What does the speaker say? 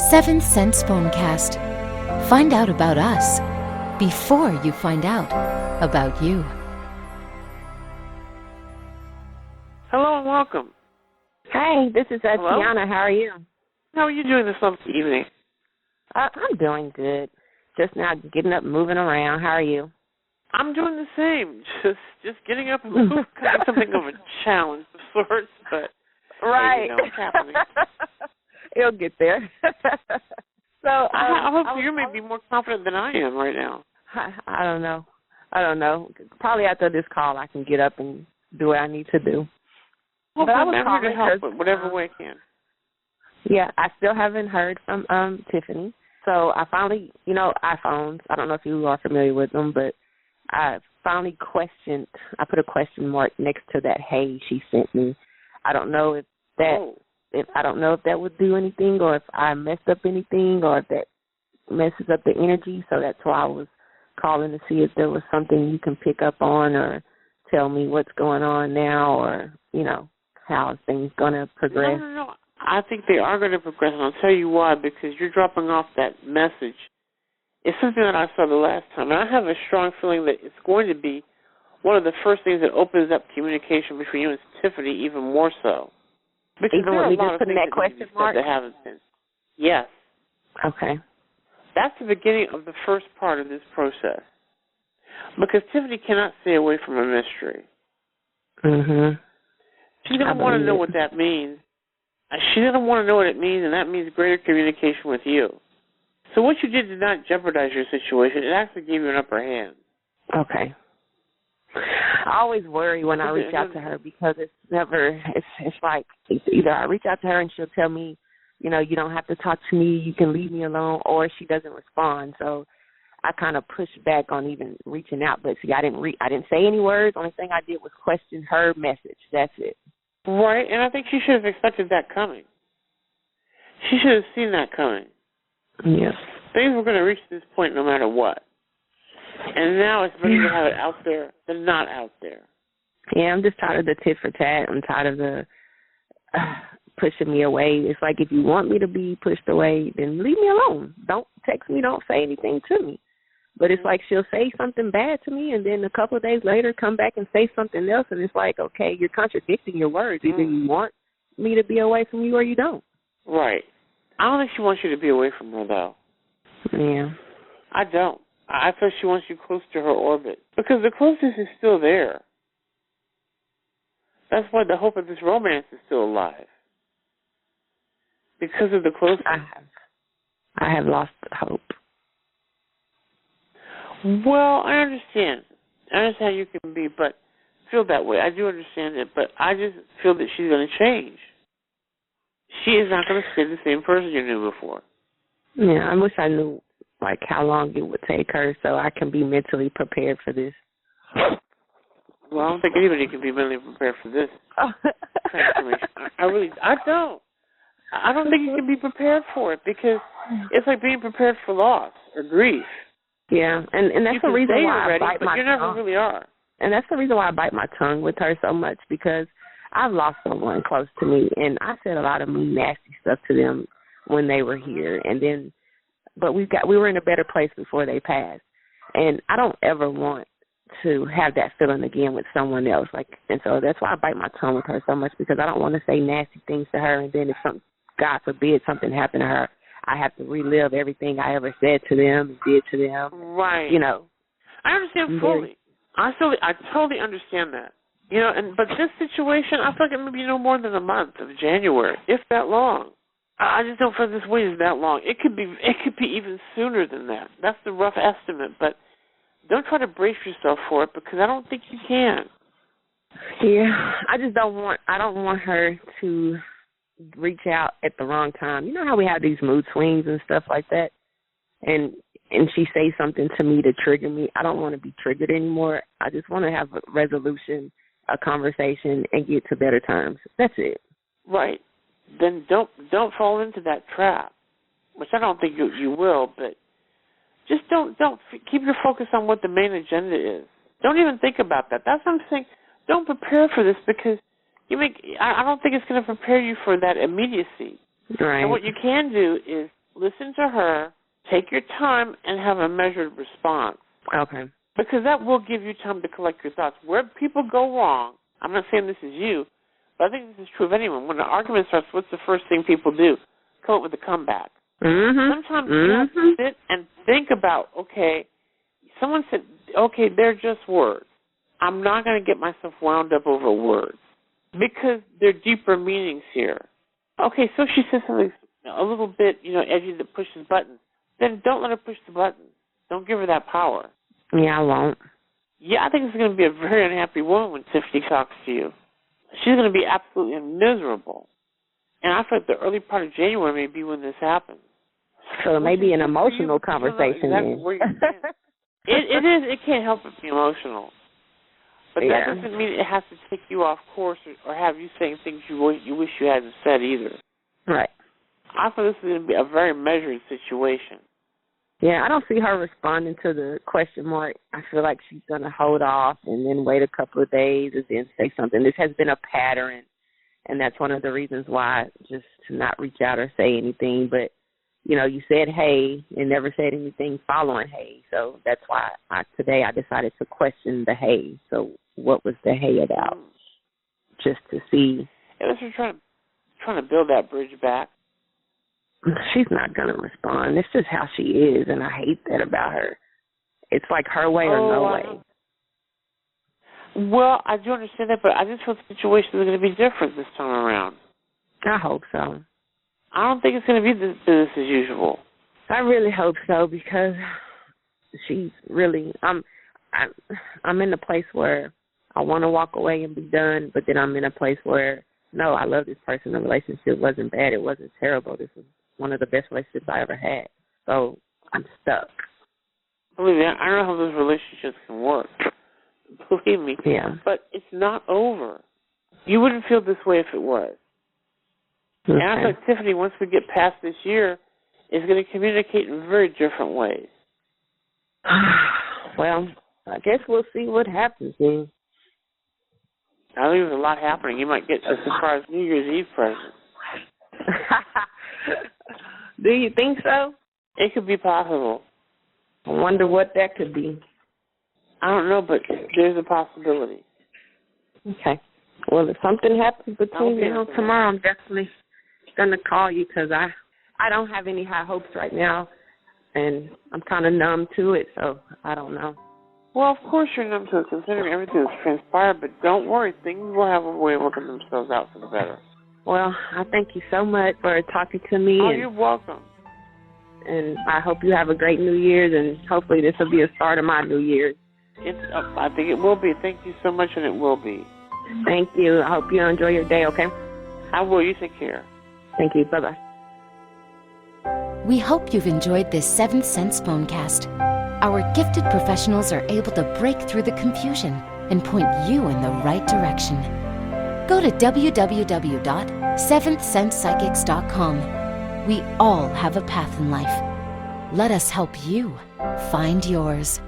Sense Phonecast. Find out about us before you find out about you. Hello and welcome. Hi, this is Hello? Tiana. How are you? How are you doing this lovely evening? I'm doing good. Just now getting up, moving around. How are you? I'm doing the same. Just getting up and moving. Kind of something of a challenge of sorts, but right. hey, it's happening. It'll get there. So I hope you may be more confident than I am right now. I don't know. Probably after this call, I can get up and do what I need to do. Well, but I'm here to help in whatever way I can. Yeah, I still haven't heard from Tiffany. So I finally, iPhones, I don't know if you are familiar with them, but I finally I put a question mark next to that hey she sent me. I don't know if that would do anything, or if I messed up anything, or if that messes up the energy. So that's why I was calling to see if there was something you can pick up on or tell me what's going on now, or, how things going to progress. No. I think they are going to progress, and I'll tell you why, because you're dropping off that message. It's something that I saw the last time, and I have a strong feeling that it's going to be one of the first things that opens up communication between you and Tiffany even more so. Because even there are with me a lot just of putting things that question mark? that haven't been. Yes. Okay. That's the beginning of the first part of this process. Because Tiffany cannot stay away from a mystery. Mm-hmm. She's going to want to know what that means. She's going to want to know what it means, and that means greater communication with you. So what you did not jeopardize your situation. It actually gave you an upper hand. Okay. I always worry when I reach out to her, because it's like either I reach out to her and she'll tell me, you don't have to talk to me, you can leave me alone, or she doesn't respond. So I kind of push back on even reaching out. But see, I didn't say any words. Only thing I did was question her message. That's it. Right, and I think she should have expected that coming. She should have seen that coming. Yes. Things were going to reach this point no matter what. And now it's better to have it out there than not out there. Yeah, I'm just tired of the tit for tat. I'm tired of the pushing me away. It's like, if you want me to be pushed away, then leave me alone. Don't text me. Don't say anything to me. But it's like she'll say something bad to me, and then a couple of days later come back and say something else, and it's like, okay, you're contradicting your words. Either you want me to be away from you or you don't. Right. I don't think she wants you to be away from her, though. Yeah. I don't. I feel she wants you close to her orbit, because the closeness is still there. That's why the hope of this romance is still alive, because of the closeness. I have lost hope. Well, I understand. I understand you can feel that way. I do understand it, but I just feel that she's going to change. She is not going to stay the same person you knew before. Yeah, I wish I knew how long it would take her, so I can be mentally prepared for this. Well, I don't think anybody can be mentally prepared for this transformation. I don't. I don't think you can be prepared for it, because it's like being prepared for loss or grief. Yeah, and that's the reason why I bite my tongue. You never really are. And that's the reason why I bite my tongue with her so much, because I've lost someone close to me, and I said a lot of mean, nasty stuff to them when they were here, but we were in a better place before they passed, and I don't ever want to have that feeling again with someone else. And so that's why I bite my tongue with her so much, because I don't want to say nasty things to her, and then if God forbid something happened to her, I have to relive everything I ever said to them and did to them. Right. I understand fully. I totally understand that. But this situation, I feel like it may be no more than a month of January, if that long. I just don't feel this wait is that long. It could be even sooner than that. That's the rough estimate. But don't try to brace yourself for it, because I don't think you can. Yeah, I don't want her to reach out at the wrong time. You know how we have these mood swings and stuff like that? And she says something to me to trigger me. I don't want to be triggered anymore. I just want to have a resolution, a conversation, and get to better terms. That's it. Right. Then don't fall into that trap, which I don't think you will, but just don't keep your focus on what the main agenda is. Don't even think about that. That's what I'm saying. Don't prepare for this, because I don't think it's going to prepare you for that immediacy. Right. And what you can do is listen to her, take your time, and have a measured response. Okay. Because that will give you time to collect your thoughts. Where people go wrong, I'm not saying this is you, but I think this is true of anyone. When an argument starts, what's the first thing people do? Come up with a comeback. Mm-hmm. Sometimes you have to sit and think about, okay, someone said, okay, they're just words. I'm not going to get myself wound up over words because there are deeper meanings here. Okay, so she says something a little bit, edgy that pushes buttons. Then don't let her push the button. Don't give her that power. Yeah, I won't. Yeah, I think it's going to be a very unhappy woman when Tiffany talks to you. She's going to be absolutely miserable. And I feel like the early part of January may be when this happens. So it may be an emotional conversation exactly then. Where you're it is. It can't help but be emotional. But that doesn't mean it has to take you off course or have you saying things you wish you hadn't said either. Right. I feel this is going to be a very measured situation. Yeah, I don't see her responding to the question mark. I feel like she's going to hold off and then wait a couple of days and then say something. This has been a pattern, and that's one of the reasons why, just to not reach out or say anything. But, you said hey and never said anything following hey. So that's why today I decided to question the hey. So what was the hey about? Just to see. It was her trying to build that bridge back. She's not going to respond. It's just how she is, and I hate that about her. It's like her way or no way. Well, I do understand that, but I just feel the situation is going to be different this time around. I hope so. I don't think it's going to be business as usual. I really hope so because she's really. I'm in a place where I want to walk away and be done, but then I'm in a place where no, I love this person. The relationship wasn't bad. It wasn't terrible. This was one of the best relationships I ever had. So I'm stuck. Believe me, I don't know how those relationships can work. Believe me. Yeah. But it's not over. You wouldn't feel this way if it was. Okay. And I think Tiffany, once we get past this year, is going to communicate in very different ways. Well, I guess we'll see what happens then. I think there's a lot happening. You might get a surprise New Year's Eve present. Do you think so? It could be possible. I wonder what that could be. I don't know, but there's a possibility. Okay. Well, if something happens between now and tomorrow, I'm definitely going to call you because I don't have any high hopes right now, and I'm kind of numb to it, so I don't know. Well, of course you're numb to it, considering everything that's transpired, but don't worry. Things will have a way of working themselves out for the better. Well, I thank you so much for talking to me. Oh, you're welcome. And I hope you have a great New Year's, and hopefully this will be a start of my New Year's. I think it will be. Thank you so much, and it will be. Thank you. I hope you enjoy your day, okay? I will. You take care. Thank you. Bye-bye. We hope you've enjoyed this 7th Sense Phonecast. Our gifted professionals are able to break through the confusion and point you in the right direction. Go to www.seventhsensepsychics.com. We all have a path in life. Let us help you find yours.